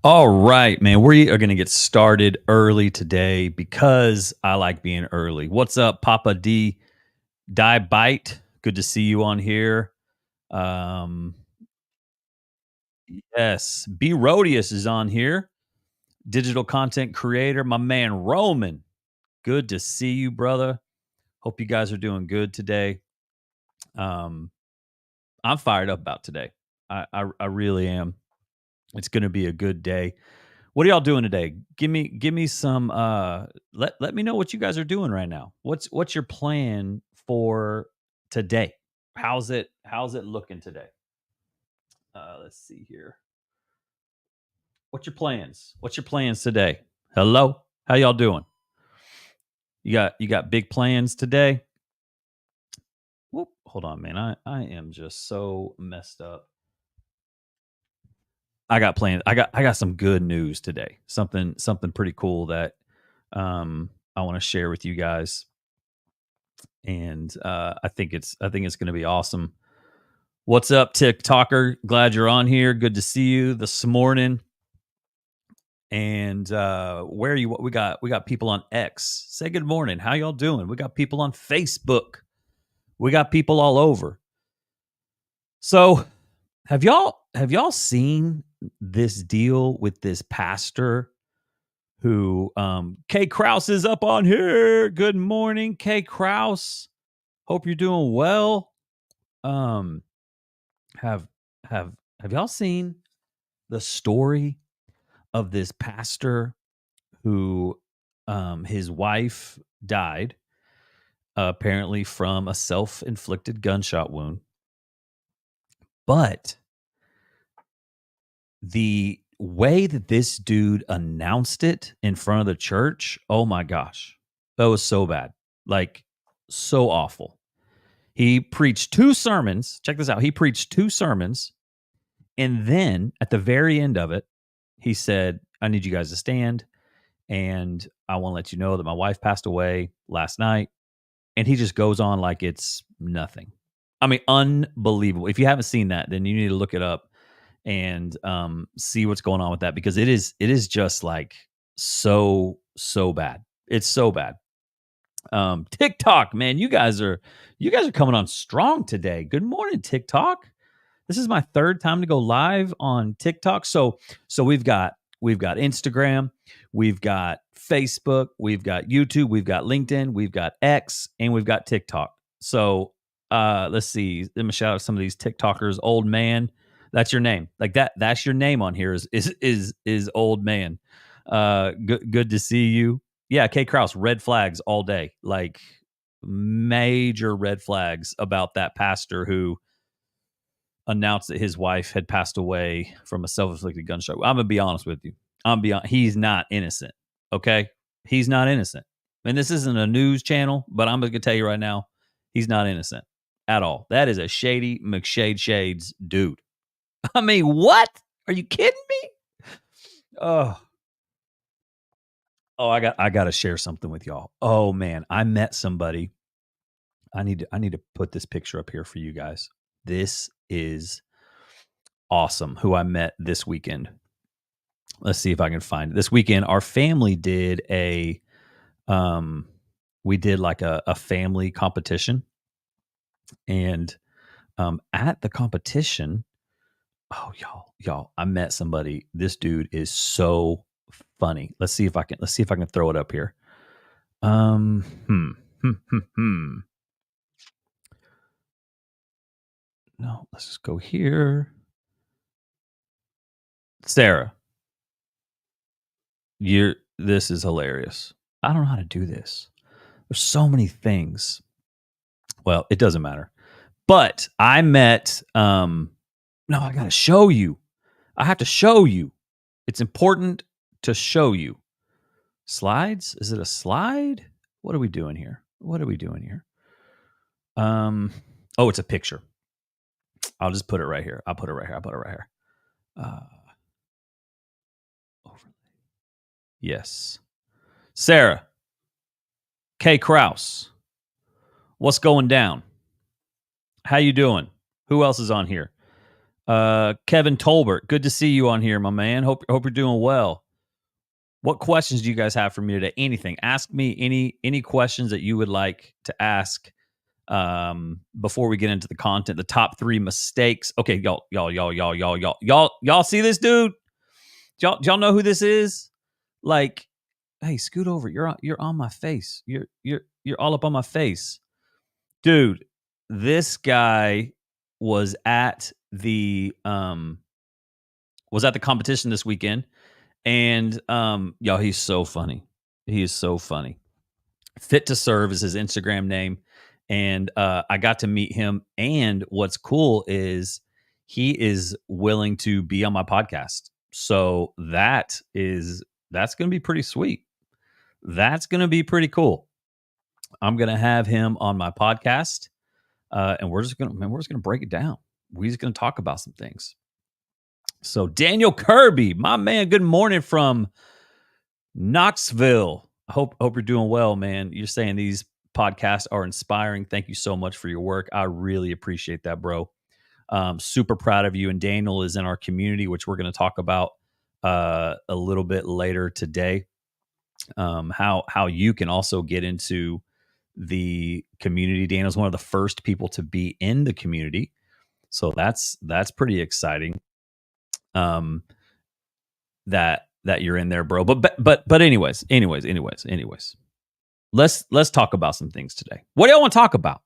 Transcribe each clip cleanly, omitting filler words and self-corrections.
All right, man. We are going to get started early today because I like being early. What's up, Papa D? Die Bite. Good to see you on here. Um, yes, B Rodius is on here. Digital content creator, my man Roman. Good to see you, brother. Hope you guys are doing good today. Um, I'm fired up about today. I really am. It's going to be a good day. What are y'all doing today? Give me some let me know what you guys are doing right now. What's your plan for today? How's it looking today? Let's see here. What's your plans? What's your plans today? Hello? How y'all doing? You got big plans today? Whoop, hold on, man. I am just so messed up. I got plans. I got some good news today. Something pretty cool that I want to share with you guys, and I think it's going to be awesome. What's up, TikToker? Glad you're on here. Good to see you this morning. And where are you? We got people on X. Say good morning. How y'all doing? We got people on Facebook. We got people all over. So have y'all seen this deal with this pastor who Kay Kraus is up on here? Good morning, Kay Kraus. Hope you're doing well. Um have have have y'all seen the story of this pastor who his wife died apparently from a self-inflicted gunshot wound, but the way that this dude announced it in front of the church, oh my gosh, that was so bad. Like, so awful. He preached two sermons. Check this out. He preached two sermons. And then at the very end of it, he said, I need you guys to stand. And I want to let you know that my wife passed away last night. And he just goes on like it's nothing. I mean, unbelievable. If you haven't seen that, then you need to look it up and see what's going on with that, because it is just like so bad. It's so bad. TikTok, man, you guys are coming on strong today. Good morning, TikTok. This is my third time to go live on TikTok. So we've got Instagram, we've got Facebook, we've got YouTube, we've got LinkedIn, we've got X, and we've got TikTok. So let's see. Let me shout out some of these TikTokers. Old man, that's your name. Like that's your name on here is old man. Good to see you. Yeah, Kay Kraus, red flags all day. Like major red flags about that pastor who announced that his wife had passed away from a self-inflicted gunshot. I'm gonna be honest with you. He's not innocent. Okay, he's not innocent. And this isn't a news channel, but I'm gonna tell you right now, he's not innocent at all. That is a shady McShade Shades dude. I mean, what? Are you kidding me? Oh, I got to share something with y'all. Oh man, I met somebody. I need to put this picture up here for you guys. This is awesome. Who I met this weekend. Let's see if I can find it. This weekend, our family did um, we did like a family competition, and at the competition, oh y'all, I met somebody. This dude is so funny. Let's see if I can throw it up here. Um, hmm, hmm. No, let's just go here. Sarah, you're this is hilarious. I don't know how to do this. There's so many things. Well, it doesn't matter. But I met no, I got to show you. I have to show you. It's important to show you. Slides? Is it a slide? What are we doing here? What are we doing here? Oh, it's a picture. I'll just put it right here. I'll put it right here. I'll put it right here. Uh Overlay. Yes. Sarah, K Kraus. What's going down? How you doing? Who else is on here? Kevin Tolbert, good to see you on here, my man. Hope you're doing well. What questions do you guys have for me today? Anything? Ask me any questions that you would like to ask before we get into the content. The top 3 mistakes. Okay, y'all see this dude? Y'all know who this is? Like, hey, scoot over. You're on my face. You're all up on my face. Dude, this guy was at the competition this weekend, and y'all, he's so funny. He is so funny. Fit to Serve is his Instagram name, and I got to meet him. And what's cool is he is willing to be on my podcast. So that's going to be pretty sweet. That's going to be pretty cool. I'm going to have him on my podcast, and we're just gonna break it down. We're just gonna talk about some things. So Daniel Kirby, my man, good morning from Knoxville. Hope you're doing well, man. You're saying these podcasts are inspiring. Thank you so much for your work. I really appreciate that, bro. Super proud of you. And Daniel is in our community, which we're going to talk about a little bit later today. How you can also get into the community. Daniel's one of the first people to be in the community, so that's pretty exciting. That you're in there, bro. But anyways. Let's talk about some things today. What do y'all want to talk about?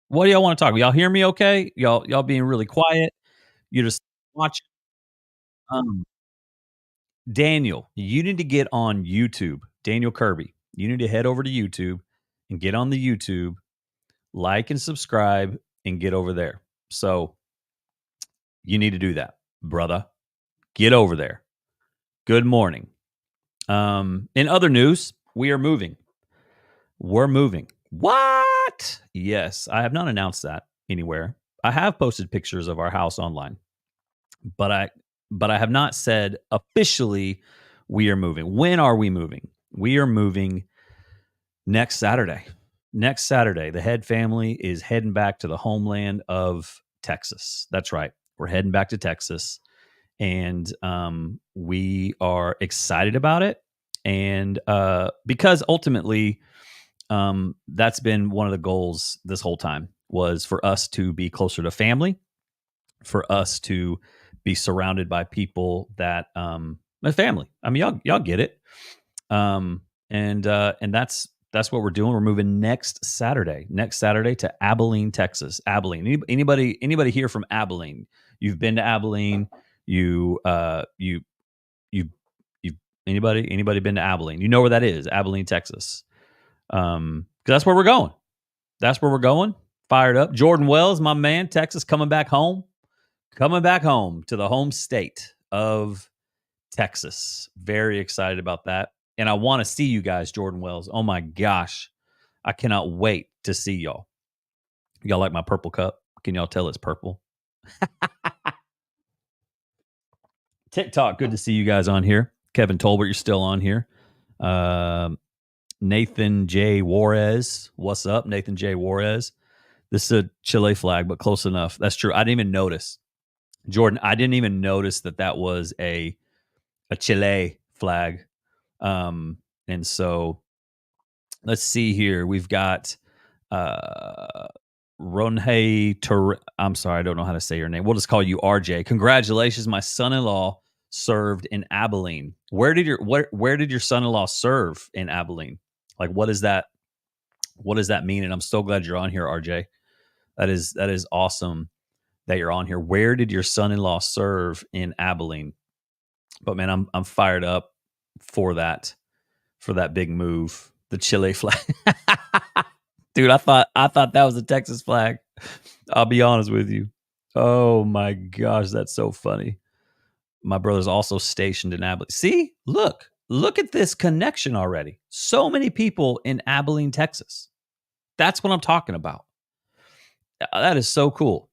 What do y'all want to talk about? Y'all hear me okay? Y'all being really quiet. You just watch. Um, Daniel, you need to get on YouTube. Daniel Kirby, you need to head over to YouTube and get on the YouTube, like and subscribe, and get over there. So you need to do that, brother. Get over there. Good morning. In other news, we are moving. We're moving. What? Yes, I have not announced that anywhere. I have posted pictures of our house online, but I have not said officially we are moving. When are we moving? We are moving next Saturday. Next Saturday, the Head family is heading back to the homeland of Texas. That's right. We're heading back to Texas, and we are excited about it. And because ultimately, that's been one of the goals this whole time, was for us to be closer to family, for us to be surrounded by people that my family. I mean, y'all get it. And that's what we're doing. We're moving next Saturday to Abilene, Texas. Abilene. Anybody here from Abilene? You've been to Abilene. You anybody been to Abilene? You know where that is, Abilene, Texas. 'Cause that's where we're going. That's where we're going. Fired up. Jordan Wells, my man, Texas, coming back home to the home state of Texas. Very excited about that. And I want to see you guys, Jordan Wells. Oh my gosh. I cannot wait to see y'all. Y'all like my purple cup? Can y'all tell it's purple? TikTok, good to see you guys on here. Kevin Tolbert, you're still on here. Nathan J. Juarez. What's up, Nathan J. Juarez? This is a Chile flag, but close enough. That's true. I didn't even notice. Jordan, I didn't even notice that was a Chile flag. And so let's see here. We've got Ronhe I'm sorry, I don't know how to say your name. We'll just call you RJ. Congratulations, my son-in-law served in Abilene. Where did your son-in-law serve in Abilene? Like, what does that mean? And I'm so glad you're on here, RJ. That is awesome that you're on here. Where did your son-in-law serve in Abilene? But man, I'm fired up for that big move. The Chile flag. Dude, I thought that was a Texas flag. I'll be honest with you. Oh my gosh, that's so funny. My brother's also stationed in Abilene. See, look at this connection already. So many people in Abilene, Texas. That's what I'm talking about. That is so cool.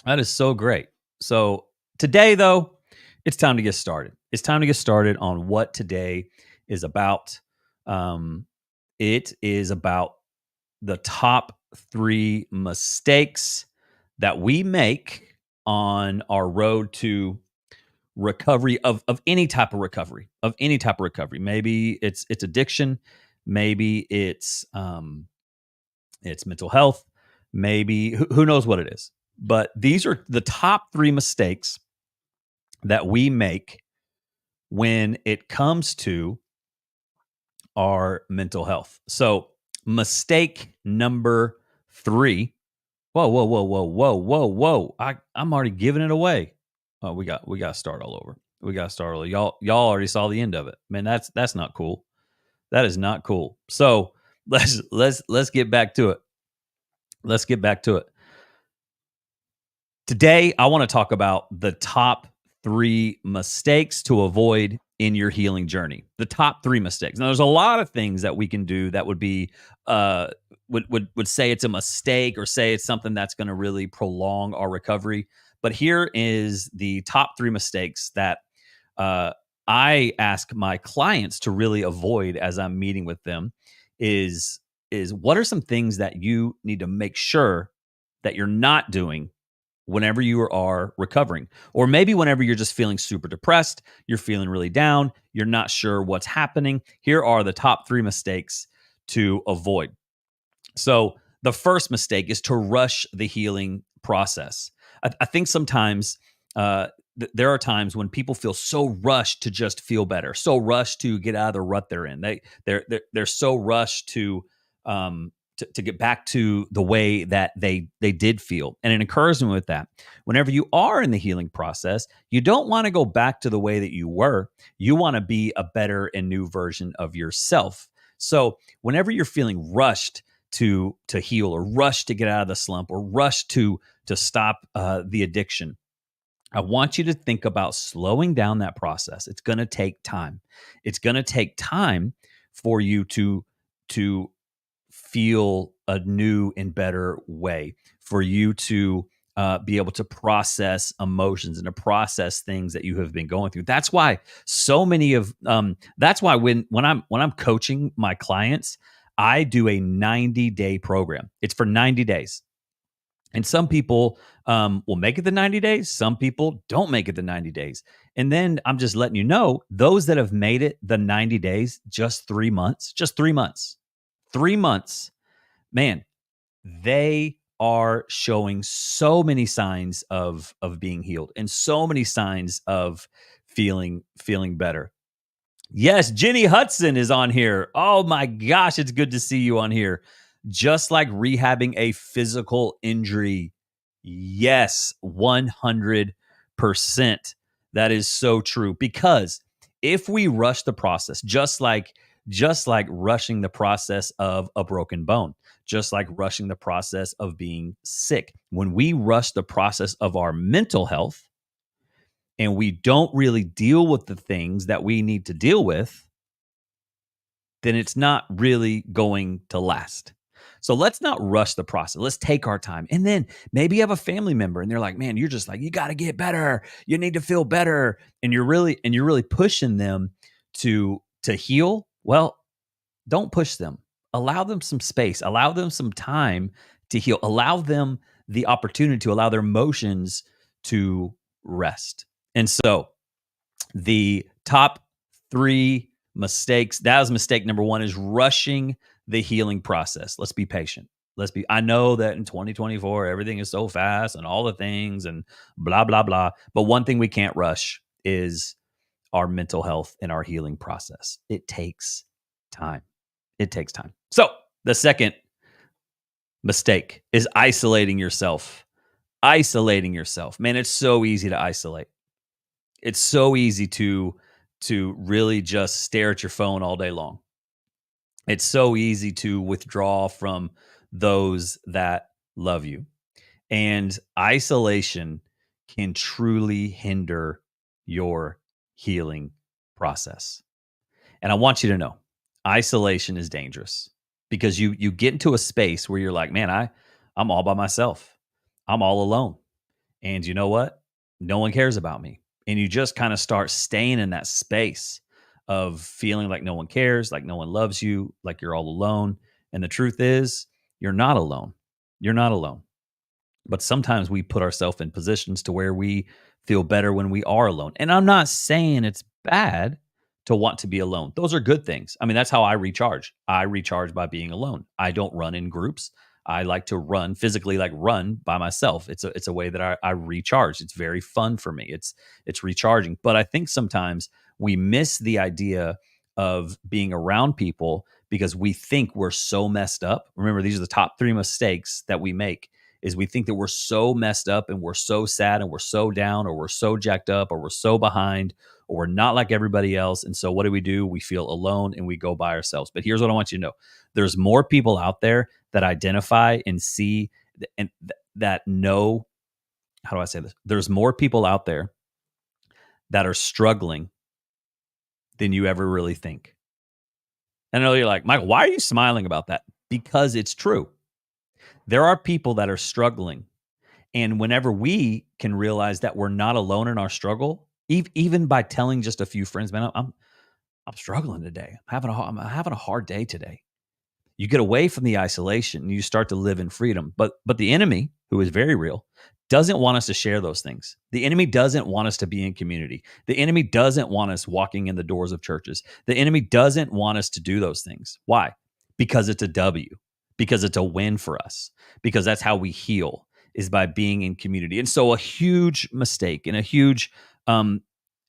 That is so great. So today, though, it's time to get started. It's time to get started on what today is about. It is about the top 3 mistakes that we make on our road to recovery of any type of recovery. Maybe it's addiction, maybe it's mental health, maybe who knows what it is. But these are the top 3 mistakes that we make when it comes to our mental health. So, mistake number 3. Whoa, whoa, whoa, whoa, whoa, whoa, whoa. I'm already giving it away. Oh, we got to start all over. We got to start all over. Y'all already saw the end of it. Man, that's not cool. That is not cool. So, let's get back to it. Let's get back to it. Today, I want to talk about the top 3 mistakes to avoid in your healing journey. The top 3 mistakes. Now, there's a lot of things that we can do that would be would say it's a mistake or say it's something that's going to really prolong our recovery. But here is the top 3 mistakes that I ask my clients to really avoid as I'm meeting with them. Is what are some things that you need to make sure that you're not doing whenever you are recovering, or maybe whenever you're just feeling super depressed, you're feeling really down, you're not sure what's happening. Here are the top 3 mistakes to avoid. So, the first mistake is to rush the healing process. I think sometimes there are times when people feel so rushed to just feel better, so rushed to get out of the rut they're in. They're so rushed to get back to the way that they did feel. And an encouragement with that, whenever you are in the healing process, you don't want to go back to the way that you were. You want to be a better and new version of yourself. So whenever you're feeling rushed to heal, or rushed to get out of the slump, or rushed to stop the addiction, I want you to think about slowing down that process. It's going to take time. It's going to take time for you to feel a new and better way, for you to be able to process emotions and to process things that you have been going through. That's why so many of that's why when I'm coaching my clients, I do a 90-day program. It's for 90 days. And some people will make it the 90 days. Some people don't make it the 90 days. And then I'm just letting you know, those that have made it the 90 days, just 3 months, 3 months, man, they are showing so many signs of being healed and so many signs of feeling better. Yes, Jenny Hudson is on here. Oh my gosh, it's good to see you on here. Just like rehabbing a physical injury. Yes, 100%. That is so true. Because if we rush the process, just like rushing the process of a broken bone, just like rushing the process of being sick, when we rush the process of our mental health, and we don't really deal with the things that we need to deal with, then it's not really going to last. So let's not rush the process. Let's take our time. And then maybe you have a family member and they're like, man, you're just like, you got to get better. You need to feel better. And you're really pushing them to heal. Well, don't push them. Allow them some space. Allow them some time to heal. Allow them the opportunity to allow their emotions to rest. And so the top 3 mistakes, that was mistake number 1, is rushing the healing process. Let's be patient. I know that in 2024, everything is so fast and all the things and blah, blah, blah. But one thing we can't rush is our mental health and our healing process. It takes time. It takes time. So the second mistake is isolating yourself. Isolating yourself. Man, it's so easy to isolate. It's so easy to really just stare at your phone all day long. It's so easy to withdraw from those that love you. And isolation can truly hinder your healing process. And I want you to know, isolation is dangerous, because you get into a space where you're like, man, I'm all by myself. I'm all alone. And you know what? No one cares about me. And you just kind of start staying in that space of feeling like no one cares, like no one loves you, like you're all alone. And the truth is, you're not alone. You're not alone. But sometimes we put ourselves in positions to where we feel better when we are alone. And I'm not saying it's bad to want to be alone. Those are good things. I mean, that's how I recharge. I recharge by being alone. I don't run in groups. I like to run physically, like run by myself. It's a way that I recharge. It's very fun for me. It's recharging. But I think sometimes we miss the idea of being around people because we think we're so messed up. Remember, these are the top three mistakes that we make is we think that we're so messed up and we're so sad and we're so down or we're so jacked up or we're so behind or we're not like everybody else. And so what do? We feel alone and we go by ourselves. But here's what I want you to know. There's more people out there that identify and see and that know, how do I say this? There's more people out there that are struggling than you ever really think. And I know you're like, Michael, why are you smiling about that? Because it's true. There are people that are struggling. And whenever we can realize that we're not alone in our struggle, even by telling just a few friends, man, I'm struggling today. I'm having a hard day today. You get away from the isolation and you start to live in freedom. But the enemy, who is very real, doesn't want us to share those things. The enemy doesn't want us to be in community. The enemy doesn't want us walking in the doors of churches. The enemy doesn't want us to do those things. Why? Because it's a W, because it's a win for us, because that's how we heal is by being in community. And so a huge mistake and a huge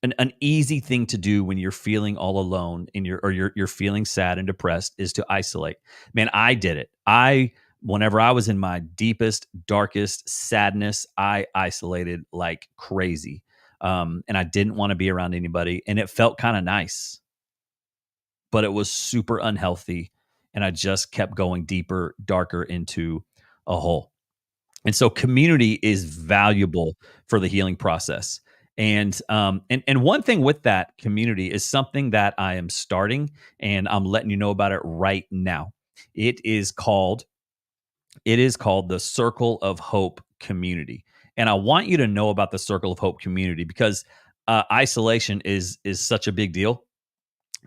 an easy thing to do when you're feeling all alone and you're feeling sad and depressed is to isolate. Man, I did it. Whenever I was in my deepest, darkest sadness, I isolated like crazy. And I didn't want to be around anybody. And it felt kind of nice, but it was super unhealthy. And I just kept going deeper, darker into a hole. And so community is valuable for the healing process. And one thing with that community is something that I am starting and I'm letting you know about it right now. It is called the Circle of Hope community. And I want you to know about the Circle of Hope community because isolation is such a big deal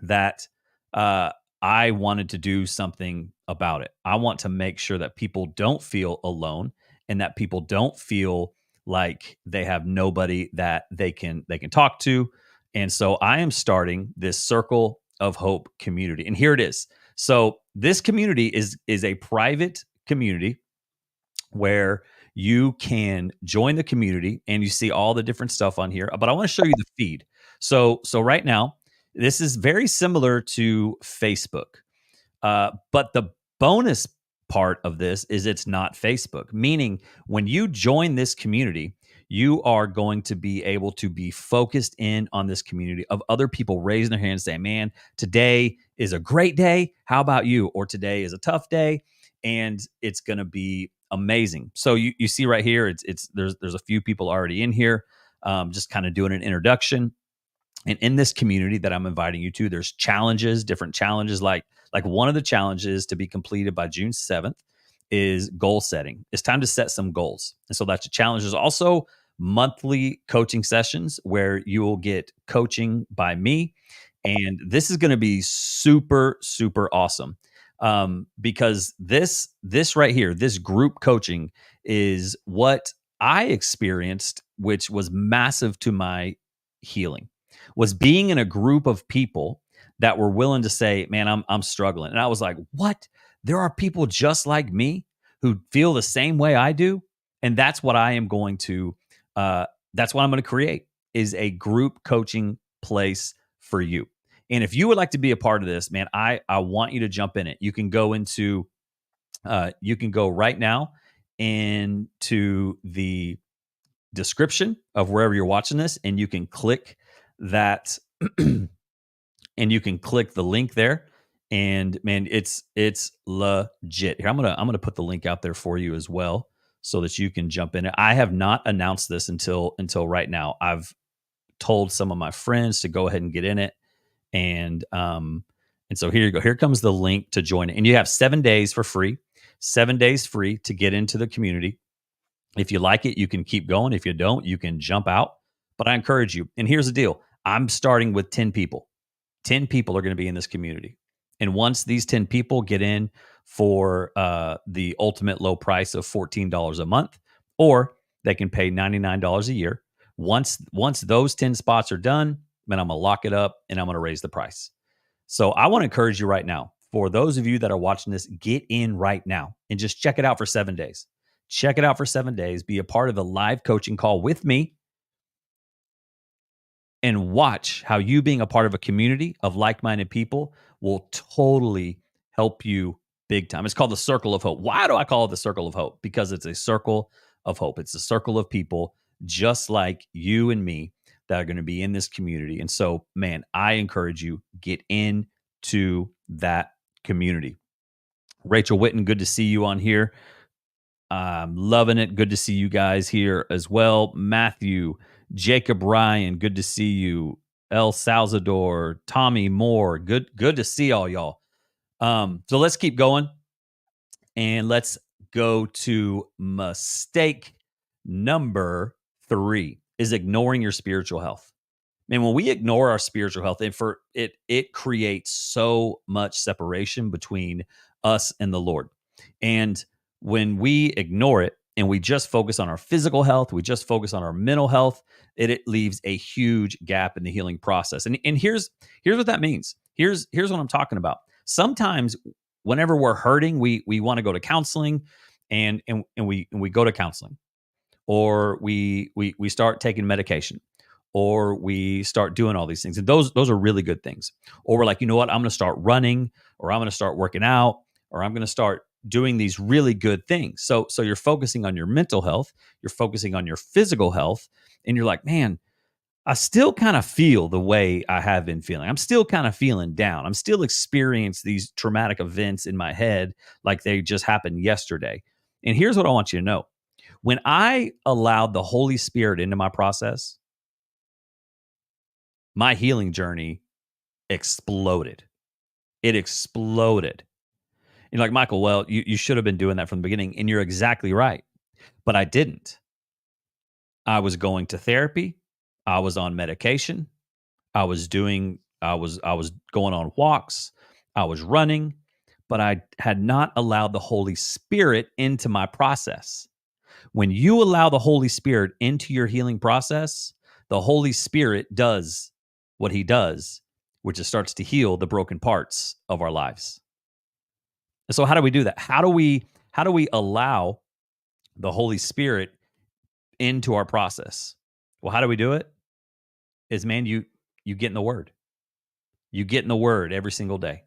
that uh, I wanted to do something about it. I want to make sure that people don't feel alone and that people don't feel like they have nobody that they can talk to. And so I am starting this Circle of Hope community. And here it is. So this community is a private community where you can join the community and you see all the different stuff on here. But I want to show you the feed. So right now, this is very similar to Facebook. But the bonus part of this is it's not Facebook, meaning when you join this community, you are going to be able to be focused in on this community of other people raising their hands saying, man, today is a great day. How about you? Or today is a tough day. And it's going to be amazing. So you see right here, there's a few people already in here, just kind of doing an introduction. And in this community that I'm inviting you to, there's challenges, different challenges. Like one of the challenges to be completed by June 7th is goal setting. It's time to set some goals. And so that's a challenge. There's also monthly coaching sessions where you will get coaching by me. And this is going to be super, super awesome. Because this right here, this group coaching is what I experienced, which was massive to my healing, was being in a group of people that were willing to say, man, I'm struggling. And I was like, what? There are people just like me who feel the same way I do. And that's what I am going to, that's what I'm going to create is a group coaching place for you. And if you would like to be a part of this, man, I want you to jump in it. You can go right now into the description of wherever you're watching this, and you can click that and you can click the link there. And man, it's legit. Here, I'm gonna put the link out there for you as well so that you can jump in it. I have not announced this until right now. I've told some of my friends to go ahead and get in it. And so here you go. Here comes the link to join it. And you have 7 days for free, 7 days free to get into the community. If you like it, you can keep going. If you don't, you can jump out. But I encourage you. And here's the deal. I'm starting with 10 people. 10 people are going to be in this community. And once these 10 people get in for the ultimate low price of $14 a month, or they can pay $99 a year. Once those 10 spots are done, then I'm going to lock it up and I'm going to raise the price. So I want to encourage you right now. For those of you that are watching this, get in right now and just check it out for 7 days. Check it out for 7 days. Be a part of the live coaching call with me and watch how you being a part of a community of like-minded people will totally help you big time. It's called the circle of hope. Why do I call it the circle of hope? Because it's a circle of hope. It's a circle of people just like you and me that are going to be in this community. And so, man, I encourage you, get into that community. Rachel Witten, good to see you on here. I'm loving it. Good to see you guys here as well. Matthew, Jacob Ryan, good to see you. El Salvador, Tommy Moore, good to see all y'all. So let's keep going and let's go to mistake number 3 is ignoring your spiritual health. Man, when we ignore our spiritual health, it creates so much separation between us and the Lord. And when we ignore it and we just focus on our physical health, we just focus on our mental health, it leaves a huge gap in the healing process. And here's what that means. Here's what I'm talking about. Sometimes whenever we're hurting, we want to go to counseling and we go to counseling, or we start taking medication, or we start doing all these things. And those are really good things. Or we're like, you know what, I'm going to start running, or I'm going to start working out, or I'm going to start doing these really good things. So you're focusing on your mental health, you're focusing on your physical health, and you're like, man, I still kind of feel the way I have been feeling. I'm still kind of feeling down. I'm still experiencing these traumatic events in my head like they just happened yesterday. And here's what I want you to know. When I allowed the Holy Spirit into my process, my healing journey exploded. It exploded. You're like, Michael, well, you should have been doing that from the beginning. And you're exactly right. But I didn't. I was going to therapy. I was on medication. I was going on walks. I was running, but I had not allowed the Holy Spirit into my process. When you allow the Holy Spirit into your healing process, the Holy Spirit does what he does, which is starts to heal the broken parts of our lives. And so how do we do that? How do we allow the Holy Spirit into our process? Well, how do we do it? Is, man, you get in the Word. You get in the Word every single day.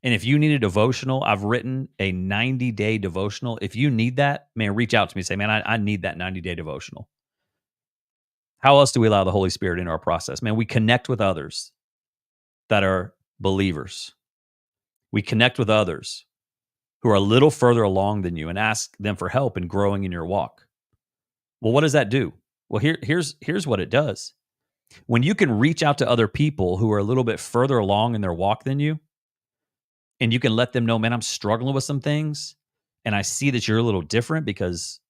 And if you need a devotional, I've written a 90-day devotional. If you need that, man, reach out to me and say, man, I need that 90-day devotional. How else do we allow the Holy Spirit into our process? Man, we connect with others that are believers. We connect with others who are a little further along than you and ask them for help in growing in your walk. Well, what does that do? Well, here's what it does. When you can reach out to other people who are a little bit further along in their walk than you, and you can let them know, man, I'm struggling with some things, and I see that you're a little different because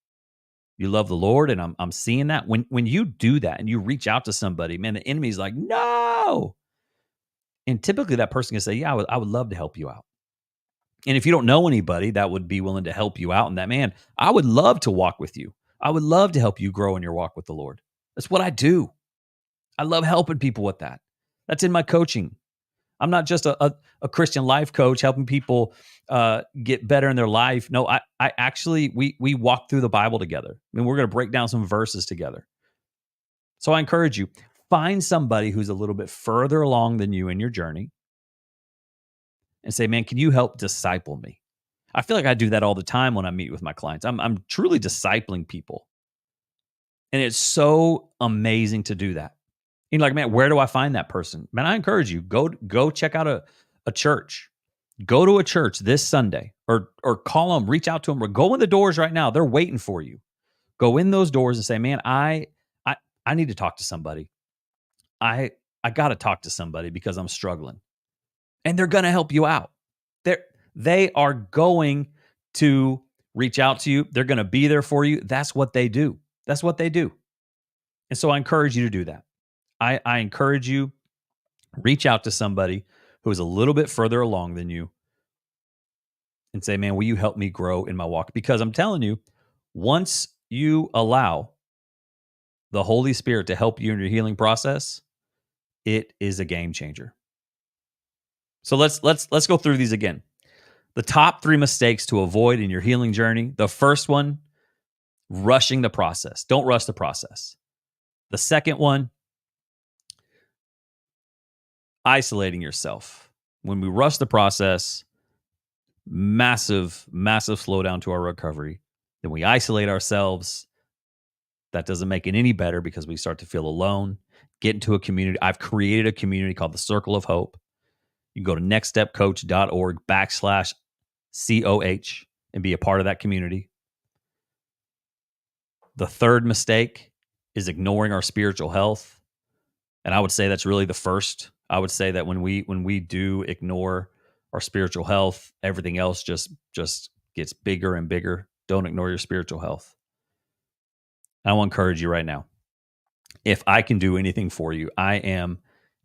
you love the Lord, and I'm seeing that. When you do that and you reach out to somebody, man, the enemy's like, no. And typically that person can say, yeah, I would love to help you out. And if you don't know anybody that would be willing to help you out, and that, man, I would love to walk with you. I would love to help you grow in your walk with the Lord. That's what I do. I love helping people with that. That's in my coaching. I'm not just a Christian life coach helping people get better in their life. No, I actually, we walk through the Bible together. I mean, we're going to break down some verses together. So I encourage you, find somebody who's a little bit further along than you in your journey and say, man, can you help disciple me? I feel like I do that all the time when I meet with my clients. I'm truly discipling people. And it's so amazing to do that. You're like, man, where do I find that person? Man, I encourage you, go check out a church. Go to a church this Sunday, or call them, reach out to them, or go in the doors right now. They're waiting for you. Go in those doors and say, man, I need to talk to somebody. I got to talk to somebody because I'm struggling. And they're going to help you out. They are going to reach out to you. They're going to be there for you. That's what they do. That's what they do. And so I encourage you to do that. I encourage you, reach out to somebody who is a little bit further along than you and say, man, will you help me grow in my walk? Because I'm telling you, once you allow the Holy Spirit to help you in your healing process, it is a game changer. So let's go through these again. The top 3 mistakes to avoid in your healing journey. The first one, rushing the process. Don't rush the process. The second one, isolating yourself. When we rush the process, massive slowdown to our recovery. Then we isolate ourselves. That doesn't make it any better because we start to feel alone. Get into a community. I've created a community called the Circle of Hope. You can go to nextstepcoach.org/COH and be a part of that community. The third mistake is ignoring our spiritual health. And I would say that's really the first. I would say that when we do ignore our spiritual health, everything else just gets bigger and bigger. Don't ignore your spiritual health. I want to encourage you right now. If I can do anything for you, I am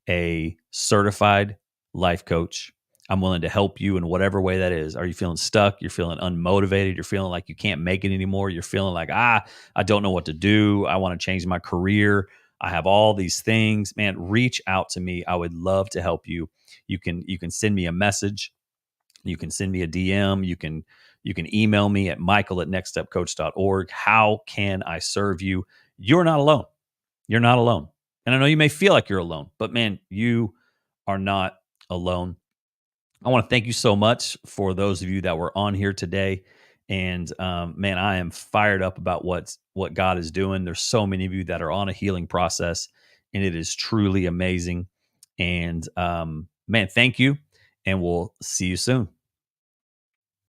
a certified life coach. I'm willing to help you in whatever way that is. Are you feeling stuck? You're feeling unmotivated. You're feeling like you can't make it anymore. You're feeling like, I don't know what to do. I want to change my career. I have all these things. Man, reach out to me. I would love to help you. You can send me a message. You can send me a DM. You can email me at michael@nextstepcoach.org. How can I serve you? You're not alone. You're not alone. And I know you may feel like you're alone, but man, you are not alone. I want to thank you so much for those of you that were on here today. And man, I am fired up about what God is doing. There's so many of you that are on a healing process, and it is truly amazing. And man, thank you, and we'll see you soon.